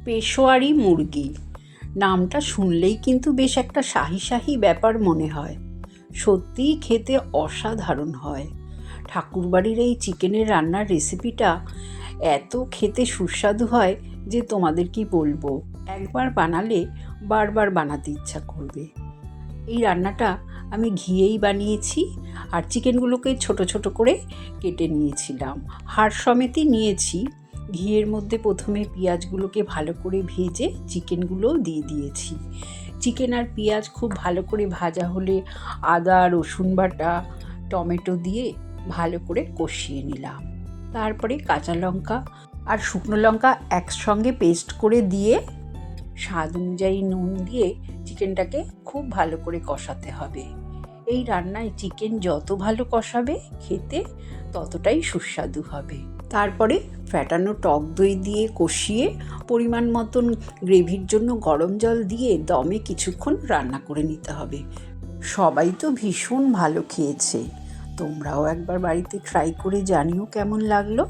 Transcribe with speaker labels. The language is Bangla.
Speaker 1: পেশোয়ারি মুরগি নামটা শুনলেই কিন্তু বেশ একটা শাহি শাহি ব্যাপার মনে হয়। সত্যিই খেতে অসাধারণ হয়। ঠাকুরবাড়ির এই চিকেনের রান্নার রেসিপিটা এত খেতে সুস্বাদু হয় যে তোমাদের কি বলবো, একবার বানালে বারবার বানাতে ইচ্ছা করবে। এই রান্নাটা আমি ঘিয়েই বানিয়েছি, আর চিকেনগুলোকে ছোট ছোট করে কেটে নিয়েছিলাম, হাড় সমেতই নিয়েছি। ঘিয়ের মধ্যে প্রথমে পেঁয়াজগুলোকে ভালো করে ভেজে চিকেনগুলোও দিয়ে দিয়েছি। চিকেন আর পেঁয়াজ খুব ভালো করে ভাজা হলে আদা রসুন বাটা টমেটো দিয়ে ভালো করে কষিয়ে নিলাম। তারপরে কাঁচা লঙ্কা আর শুকনো লঙ্কা একসঙ্গে পেস্ট করে দিয়ে স্বাদ অনুযায়ী নুন দিয়ে চিকেনটাকে খুব ভালো করে কষাতে হবে। এই রান্নায় চিকেন যত ভালো কষাবে খেতে ততটাই সুস্বাদু হবে। তারপরে ফ্যাটানো টক দই দিয়ে কষিয়ে পরিমাণ মতন গ্রেভির জন্য গরম জল দিয়ে দমে কিছুক্ষণ রান্না করে নিতে হবে। সবাই তো ভীষণ ভালো খেয়েছে। তোমরাও একবার বাড়িতে ট্রাই করে জানিও কেমন লাগলো।